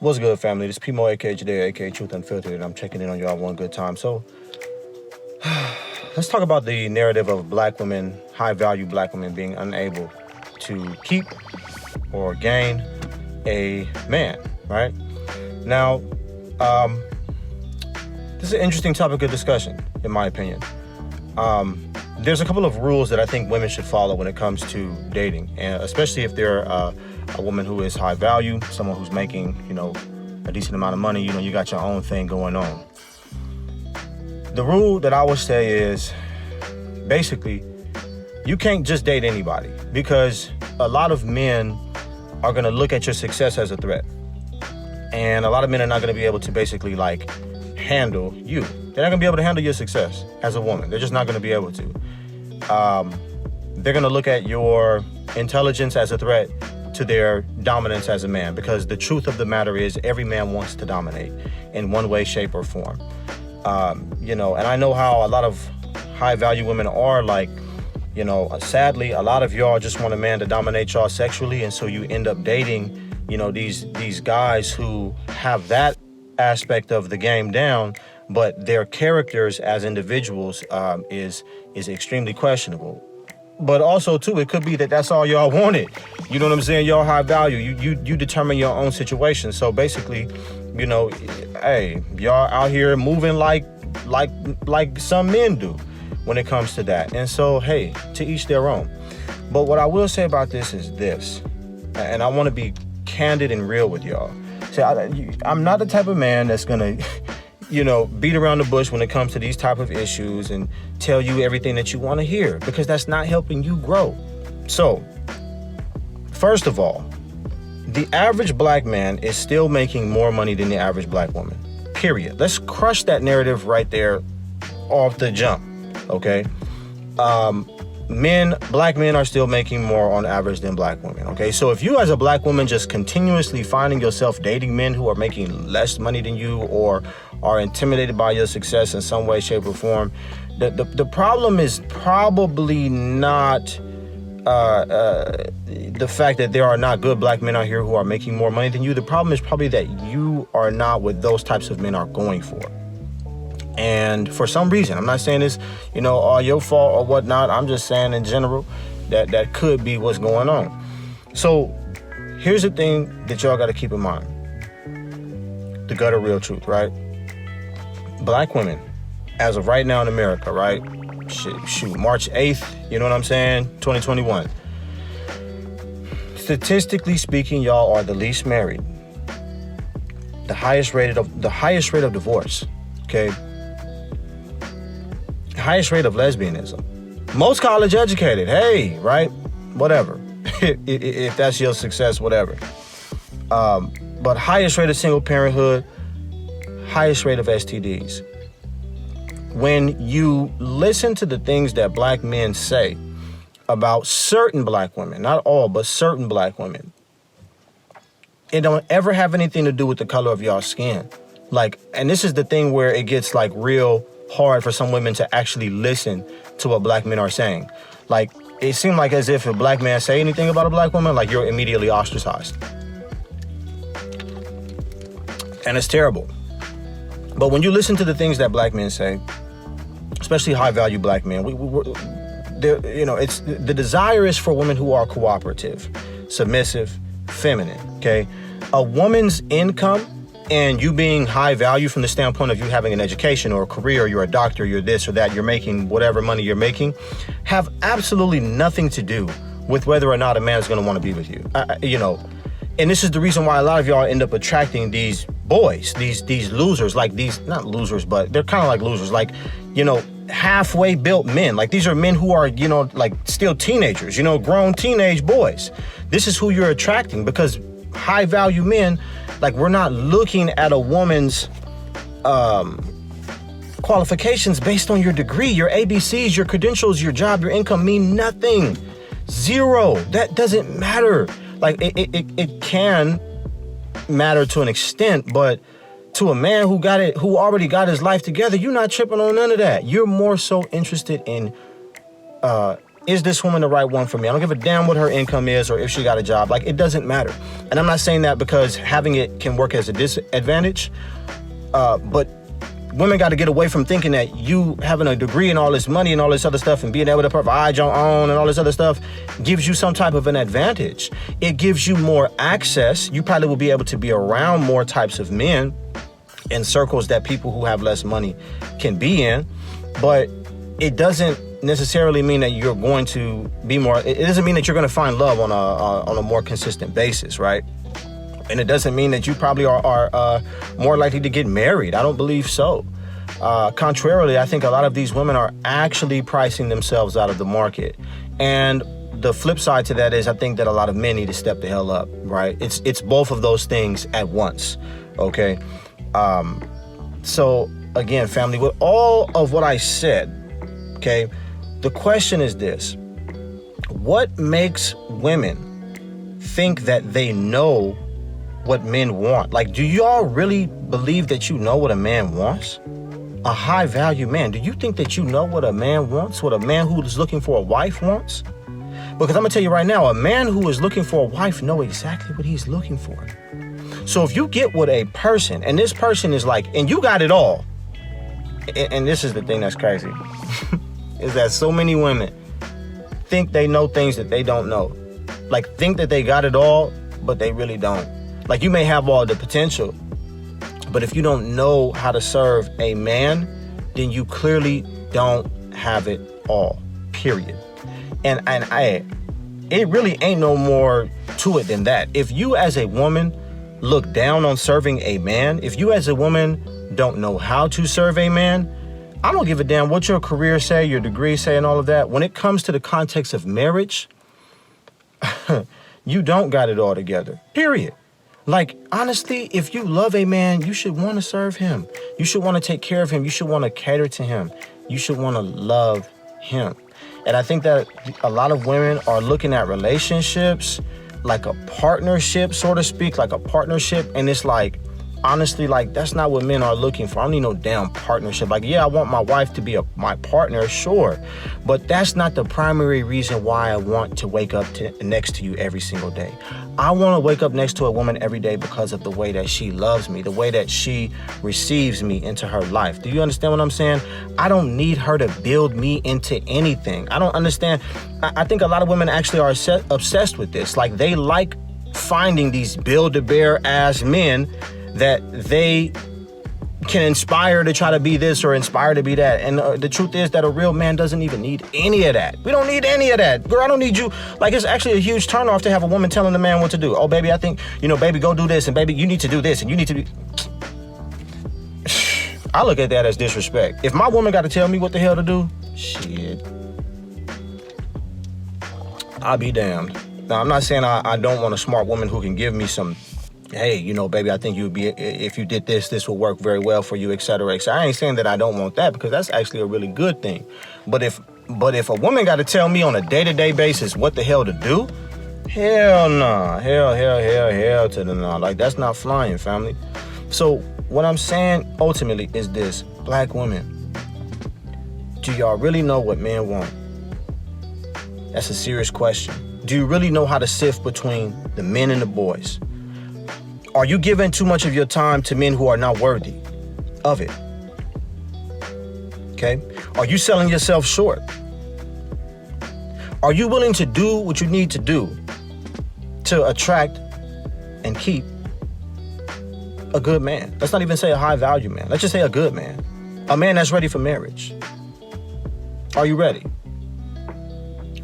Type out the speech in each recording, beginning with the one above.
What's good, family? This is Pimo, aka Jadea, aka Truth Unfiltered, and I'm checking in on y'all one good time. So, let's talk about the narrative of black women, high-value black women, being unable to keep or gain a man, right? Now, this is an interesting topic of discussion, in my opinion. There's a couple of rules that I think women should follow when it comes to dating, and especially if they're a woman who is high value, someone who's making, a decent amount of money, you got your own thing going on. The rule that I would say is, basically, you can't just date anybody, because a lot of men are going to look at your success as a threat. And a lot of men are not going to be able to basically handle you. They're not going to be able to handle your success as a woman. They're just not going to be able to. They're going to look at your intelligence as a threat to their dominance as a man, because the truth of the matter is every man wants to dominate in one way, shape, or form. And I know how a lot of high value women are sadly, a lot of y'all just want a man to dominate y'all sexually. And so you end up dating, these guys who have that aspect of the game down, but their characters as individuals is extremely questionable. But also, too, it could be that that's all y'all wanted. You know what I'm saying? Y'all high value. You determine your own situation. So basically, hey, y'all out here moving like some men do when it comes to that. And so, hey, to each their own. But what I will say about this is this, and I want to be candid and real with y'all. See, I'm not the type of man that's gonna beat around the bush when it comes to these type of issues and tell you everything that you want to hear, because that's not helping you grow. So, first of all, the average black man is still making more money than the average black woman. Period. Let's crush that narrative right there off the jump, okay? Black men are still making more on average than black women, okay? So if you as a black woman just continuously finding yourself dating men who are making less money than you or are intimidated by your success in some way, shape, or form, the problem is probably not the fact that there are not good black men out here who are making more money than you. The problem is probably that you are not what those types of men are going for. And for some reason, I'm not saying it's, all your fault or whatnot. I'm just saying in general that could be what's going on. So here's the thing that y'all got to keep in mind. The gutter real truth, right? Black women, as of right now in America, right? Shoot, March 8th, you know what I'm saying? 2021. Statistically speaking, y'all are the least married. The highest rate of divorce, okay? Highest rate of lesbianism. Most college educated, hey, right? Whatever. If that's your success, whatever. But highest rate of single parenthood, highest rate of STDs. When you listen to the things that black men say about certain black women, not all, but certain black women, it don't ever have anything to do with the color of y'all skin. And this is the thing where it gets real hard for some women to actually listen to what black men are saying. It seems like as if a black man say anything about a black woman, you're immediately ostracized. And it's terrible. But when you listen to the things that black men say, especially high-value black men, it's the desire is for women who are cooperative, submissive, feminine, okay? A woman's income and you being high value from the standpoint of you having an education or a career, you're a doctor, you're this or that, you're making whatever money you're making, have absolutely nothing to do with whether or not a man is going to want to be with you. And this is the reason why a lot of y'all end up attracting these boys, these losers, not losers, but they're kind of like losers, halfway built men. These are men who are, still teenagers, grown teenage boys. This is who you're attracting, because high value men, we're not looking at a woman's qualifications based on your degree. Your ABCs, your credentials, your job, your income mean nothing. Zero. That doesn't matter. It can matter to an extent, but to a man who already got his life together, you're not tripping on none of that. You're more so interested in is this woman the right one for me? I don't give a damn what her income is or if she got a job. Like, it doesn't matter. And I'm not saying that because having it can work as a disadvantage, but women got to get away from thinking that you having a degree and all this money and all this other stuff and being able to provide your own and all this other stuff gives you some type of an advantage. It gives you more access. You probably will be able to be around more types of men in circles that people who have less money can be in. But it doesn't necessarily mean that you're going to be more, it doesn't mean that you're going to find love on a more consistent basis, right? And it doesn't mean that you probably are more likely to get married. I don't believe so. Contrarily, I think a lot of these women are actually pricing themselves out of the market. And the flip side to that is I think that a lot of men need to step the hell up, right? It's both of those things at once, okay? So again, family, with all of what I said, okay, the question is this: what makes women think that they know what men want? Like, do y'all really believe that you know what a man wants? A high value man. Do you think that you know what a man wants? What a man who is looking for a wife wants? Because I'm gonna tell you right now, a man who is looking for a wife know exactly what he's looking for. So if you get with a person and this person is like, and you got it all, and this is the thing that's crazy, is that so many women think they know things that they don't know. Like, think that they got it all, but they really don't. Like, you may have all the potential, but if you don't know how to serve a man, then you clearly don't have it all, period. And it really ain't no more to it than that. If you as a woman look down on serving a man, if you as a woman don't know how to serve a man, I don't give a damn what your career say, your degree say, and all of that. When it comes to the context of marriage, you don't got it all together, period. Like, honestly, if you love a man, you should want to serve him. You should want to take care of him. You should want to cater to him. You should want to love him. And I think that a lot of women are looking at relationships like a partnership, so to speak, like a partnership. And it's like, honestly, like, that's not what men are looking for. I don't need no damn partnership. Like, yeah, I want my wife to be my partner, sure. But that's not the primary reason why I want to wake up next to you every single day. I want to wake up next to a woman every day because of the way that she loves me, the way that she receives me into her life. Do you understand what I'm saying? I don't need her to build me into anything. I don't understand. I think a lot of women actually are obsessed with this. Like, they like finding these build-a-bear ass men that they can inspire to try to be this or inspire to be that. And the truth is that a real man doesn't even need any of that. We don't need any of that. Girl, I don't need you. Like, it's actually a huge turnoff to have a woman telling the man what to do. Oh, baby, I think, baby, go do this. And baby, you need to do this. And you need to be... I look at that as disrespect. If my woman got to tell me what the hell to do, shit, I'll be damned. Now, I'm not saying I don't want a smart woman who can give me some, hey, baby, I think you'd be, if you did this will work very well for you, et cetera, et cetera. I ain't saying that I don't want that, because that's actually a really good thing. But if a woman got to tell me on a day-to-day basis what the hell to do, hell nah. Hell to the nah. Like, that's not flying, family. So what I'm saying ultimately is this: black women, do y'all really know what men want? That's a serious question. Do you really know how to sift between the men and the boys? Are you giving too much of your time to men who are not worthy of it? Okay? Are you selling yourself short? Are you willing to do what you need to do to attract and keep a good man? Let's not even say a high value man. Let's just say a good man. A man that's ready for marriage. Are you ready?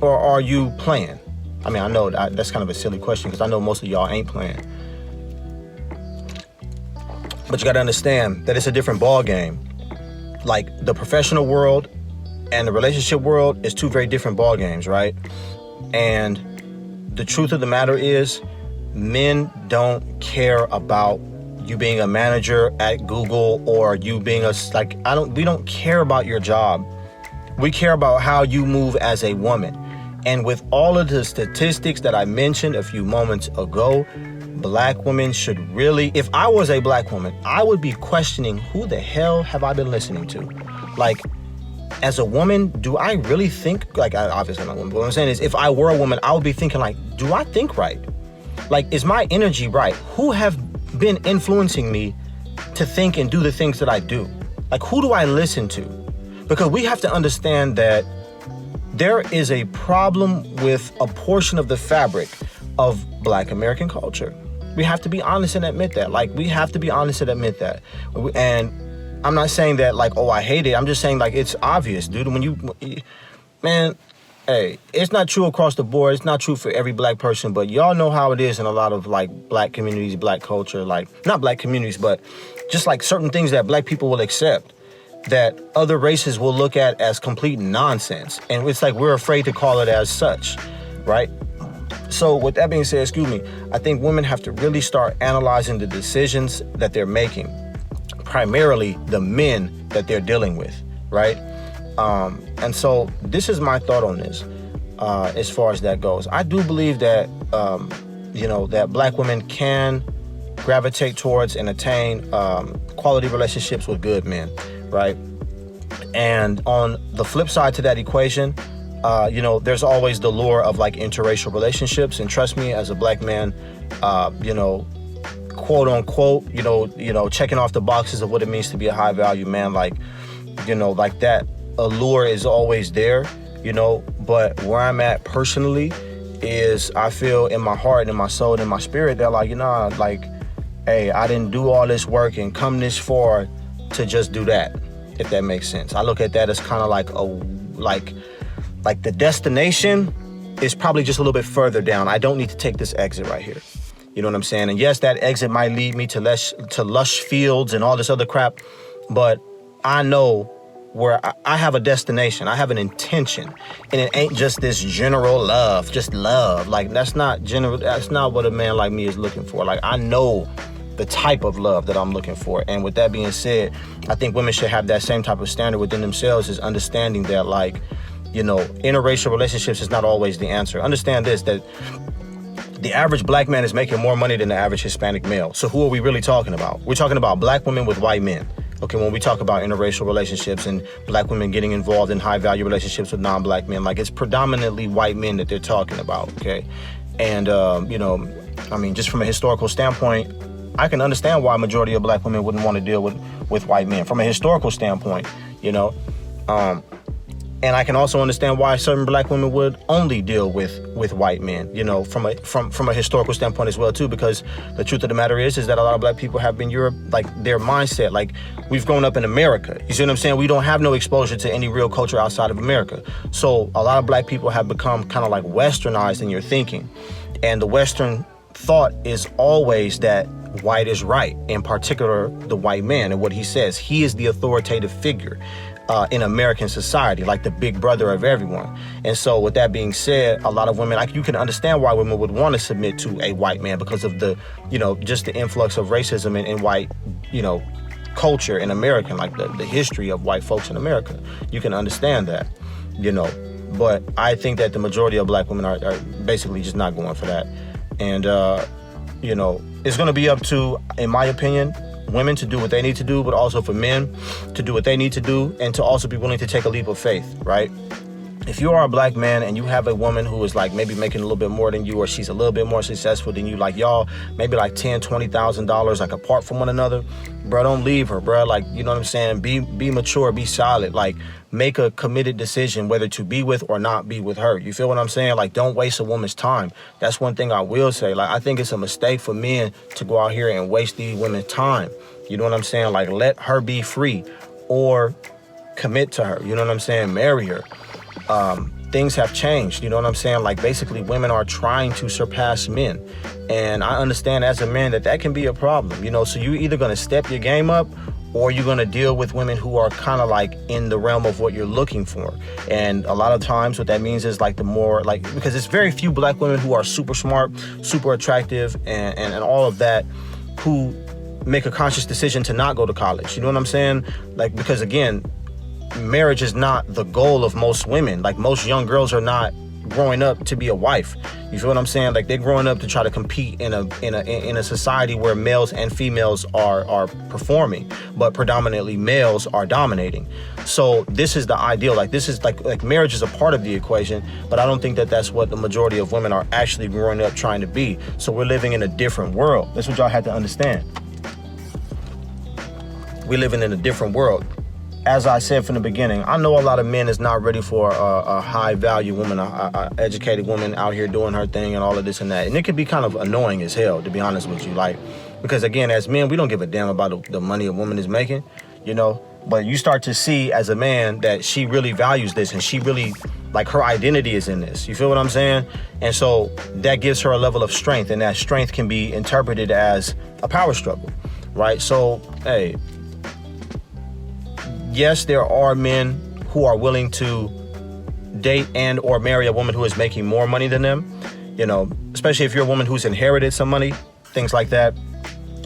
Or are you playing? I mean, I know that's kind of a silly question, because I know most of y'all ain't playing. But you got to understand that it's a different ball game. Like, the professional world and the relationship world is two very different ball games, right? And the truth of the matter is, men don't care about you being a manager at Google or you being we don't care about your job. We care about how you move as a woman. And with all of the statistics that I mentioned a few moments ago, black women should really, if I was a black woman, I would be questioning, who the hell have I been listening to? Like, as a woman, do I really think, like, obviously I'm not a woman, but what I'm saying is, if I were a woman, I would be thinking, like, do I think right? Like, is my energy right? Who have been influencing me to think and do the things that I do? Like, who do I listen to? Because we have to understand that there is a problem with a portion of the fabric of Black American culture. We have to be honest and admit that. Like, we have to be honest and admit that. And I'm not saying that, like, oh, I hate it. I'm just saying, like, it's obvious, dude. Man, hey, it's not true across the board. It's not true for every Black person, but y'all know how it is in a lot of, like, Black communities, Black culture, like, not Black communities, but just, like, certain things that Black people will accept that other races will look at as complete nonsense. And it's like we're afraid to call it as such, right? So with that being said, I think women have to really start analyzing the decisions that they're making, primarily the men that they're dealing with, right? And so this is my thought on this, as far as that goes. I do believe that, that Black women can gravitate towards and attain quality relationships with good men, right? And on the flip side to that equation, there's always the lure of, like, interracial relationships. And trust me, as a Black man, quote unquote, checking off the boxes of what it means to be a high value man, like that allure is always there, but where I'm at personally is I feel in my heart and in my soul and in my spirit that, like, hey, I didn't do all this work and come this far to just do that, if that makes sense. I look at that as kind of like the destination is probably just a little bit further down. I don't need to take this exit right here. You know what I'm saying? And yes, that exit might lead me to lush fields and all this other crap, but I know where I have a destination. I have an intention, and it ain't just this general love, just love. Like, that's not what a man like me is looking for. Like, I know the type of love that I'm looking for. And with that being said, I think women should have that same type of standard within themselves, is understanding that, like, interracial relationships is not always the answer. Understand this, that the average Black man is making more money than the average Hispanic male. So who are we really talking about? We're talking about Black women with white men. Okay, when we talk about interracial relationships and Black women getting involved in high-value relationships with non-Black men, like, it's predominantly white men that they're talking about, okay? And, just from a historical standpoint, I can understand why a majority of Black women wouldn't want to deal with white men from a historical standpoint, and I can also understand why certain Black women would only deal with white men, from a historical standpoint as well too, because the truth of the matter is that a lot of Black people have been Europe, like, their mindset, like, we've grown up in America. You see what I'm saying? We don't have no exposure to any real culture outside of America. So a lot of Black people have become kind of like westernized in your thinking. And the Western thought is always that white is right, in particular the white man and what he says. He is the authoritative figure in American society, like the big brother of everyone. And so with that being said, a lot of women, like, you can understand why women would want to submit to a white man because of the, just the influx of racism in white, culture in America, like the history of white folks in America. You can understand that, but I think that the majority of Black women are basically just not going for that. And, it's going to be up to, in my opinion, women to do what they need to do, but also for men to do what they need to do, and to also be willing to take a leap of faith, right? If you are a Black man and you have a woman who is, like, maybe making a little bit more than you, or she's a little bit more successful than you, like, y'all maybe like $10,000-$20,000 like apart from one another, bro, don't leave her, bro. Like, you know what I'm saying? Be mature, be solid. Like, make a committed decision whether to be with or not be with her. You feel what I'm saying? Like, don't waste a woman's time. That's one thing I will say. Like, I think it's a mistake for men to go out here and waste these women's time. You know what I'm saying? Like, let her be free, or commit to her. You know what I'm saying? Marry her. Things have changed, you know what I'm saying? Like, basically, women are trying to surpass men. And I understand as a man that can be a problem, so you're either going to step your game up, or you're going to deal with women who are kind of like in the realm of what you're looking for. And a lot of times what that means is, like, the more, like, because it's very few Black women who are super smart, super attractive, and all of that, who make a conscious decision to not go to college. You know what I'm saying? Like, because again, marriage is not the goal of most women. Like, most young girls are not growing up to be a wife. You feel what I'm saying? Like, they're growing up to try to compete in a society where males and females are performing, but predominantly males are dominating. So this is the ideal. Like, this is like marriage is a part of the equation, but I don't think that that's what the majority of women are actually growing up trying to be. So we're living in a different world. That's what y'all had to understand. We're living in a different world. As I said from the beginning, I know a lot of men is not ready for a high value woman, a educated woman out here doing her thing and all of this and that. And it can be kind of annoying as hell, to be honest with you. Like, because again, as men, we don't give a damn about the money a woman is making, you know. But you start to see as a man that she really values this, and she really, like, her identity is in this. You feel what I'm saying? And so that gives her a level of strength, and that strength can be interpreted as a power struggle, right? So, hey, yes, there are men who are willing to date and or marry a woman who is making more money than them, you know, especially if you're a woman who's inherited some money, things like that.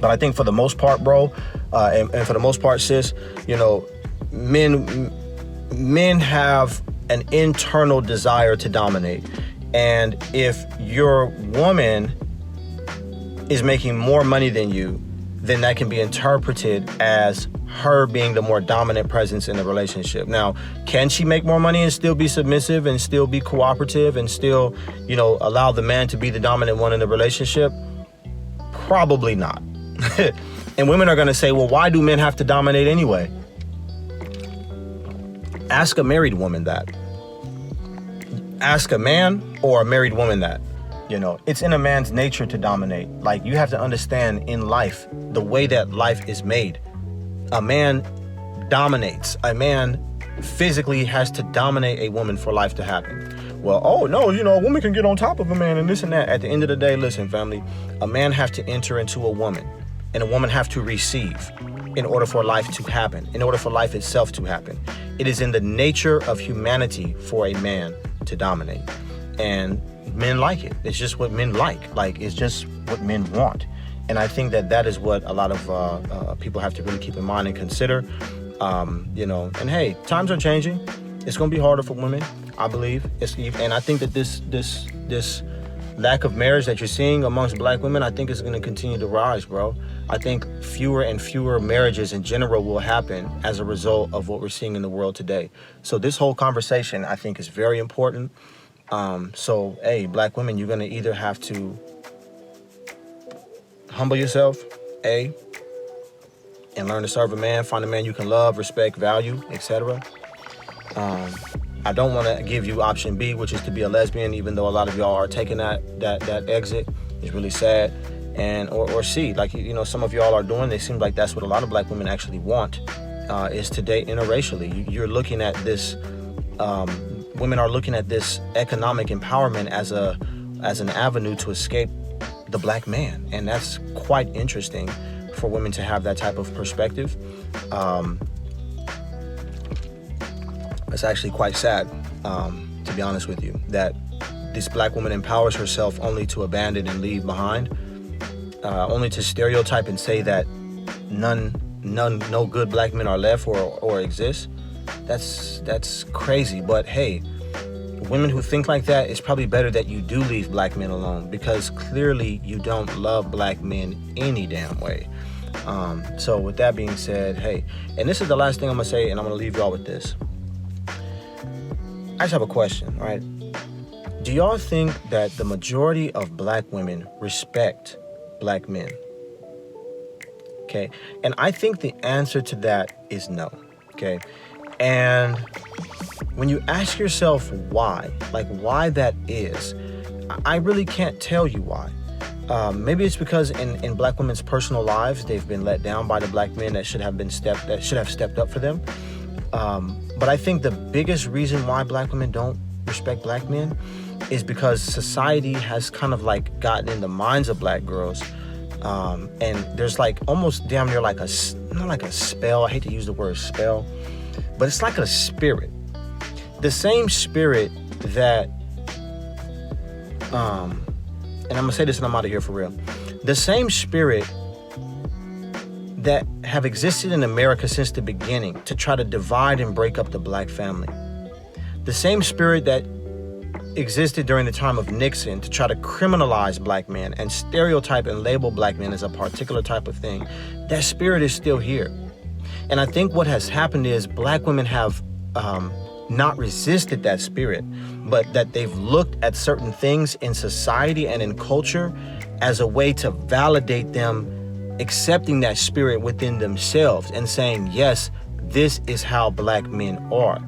But I think for the most part, bro, and for the most part, sis, you know, men have an internal desire to dominate. And if your woman is making more money than you, then that can be interpreted as her being the more dominant presence in the relationship. Now, can she make more money and still be submissive and still be cooperative and still, you know, allow the man to be the dominant one in the relationship? Probably not. And women are going to say, well, why do men have to dominate anyway? Ask a married woman that. Ask a man or a married woman that. You know, it's in a man's nature to dominate. Like, you have to understand in life, the way that life is made. A man dominates. A man physically has to dominate a woman for life to happen. Well, oh no, you know, a woman can get on top of a man and this and that. At the end of the day, listen, family, a man have to enter into a woman, and a woman have to receive in order for life to happen, in order for life itself to happen. It is in the nature of humanity for a man to dominate. And men like it. It's just what men like. Like, it's just what men want. And I think that that is what a lot of people have to really keep in mind and consider. You know, and hey, times are changing. It's going to be harder for women, I believe. And I think that this lack of marriage that you're seeing amongst black women, I think is going to continue to rise, bro. I think fewer and fewer marriages in general will happen as a result of what we're seeing in the world today. So this whole conversation, I think, is very important. So, hey, black women, you're going to either have to humble yourself, and learn to serve a man, find a man you can love, respect, value, etc. I don't want to give you option B, which is to be a lesbian, even though a lot of y'all are taking that exit. It's really sad. And or C, like, you know, some of y'all are doing. It seems like that's what a lot of black women actually want, is to date interracially. You're looking at this. Women are looking at this economic empowerment as an avenue to escape the black man, and that's quite interesting for women to have that type of perspective. It's actually quite sad, to be honest with you, that this black woman empowers herself only to abandon and leave behind, only to stereotype and say that no good black men are left or exist. That's crazy. But hey, women who think like that, it's probably better that you do leave black men alone, because clearly you don't love black men any damn way. So with that being said, hey, and this is the last thing I'm gonna say, and I'm gonna leave y'all with this. I just have a question, right? Do y'all think that the majority of black women respect black men? Okay, and I think the answer to that is no. Okay, and when you ask yourself why, like why that is, I really can't tell you why. Maybe it's because in black women's personal lives, they've been let down by the black men that should have stepped up for them. But I think the biggest reason why black women don't respect black men is because society has kind of like gotten in the minds of black girls. And there's like almost damn near like not like a spell. I hate to use the word spell, but it's like a spirit. The same spirit that, and I'm gonna say this and I'm out of here for real. The same spirit that have existed in America since the beginning to try to divide and break up the black family. The same spirit that existed during the time of Nixon to try to criminalize black men and stereotype and label black men as a particular type of thing, that spirit is still here. And I think what has happened is black women have not resisted that spirit, but that they've looked at certain things in society and in culture as a way to validate them accepting that spirit within themselves and saying, yes, this is how black men are.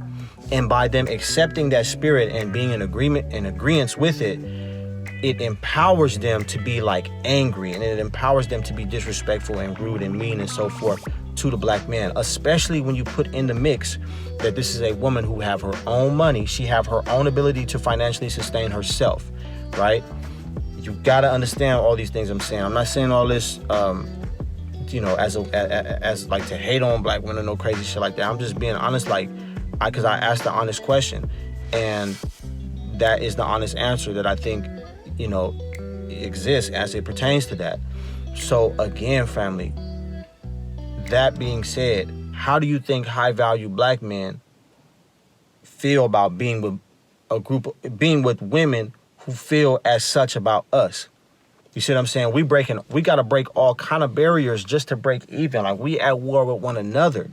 And by them accepting that spirit and being in agreement with it, it empowers them to be like angry, and it empowers them to be disrespectful and rude and mean and so forth to the black man, especially when you put in the mix that this is a woman who have her own money. She have her own ability to financially sustain herself, right? You got to understand all these things I'm saying. I'm not saying all this, as like to hate on black women or no crazy shit like that. I'm just being honest, because I asked the honest question, and that is the honest answer that I think, exists as it pertains to that. So again, family, that being said, how do you think high-value black men feel about being with women who feel as such about us? You see what I'm saying? We got to break all kind of barriers just to break even. Like, we at war with one another.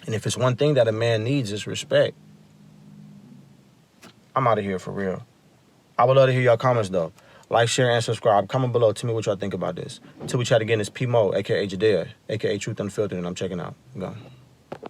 And if it's one thing that a man needs, it's respect. I'm out of here for real. I would love to hear y'all comments though. Like, share, and subscribe. Comment below. Tell me what y'all think about this. Until we chat again, it's P Mo, a.k.a. Jadea, a.k.a. Truth Unfiltered, and I'm checking out. Go.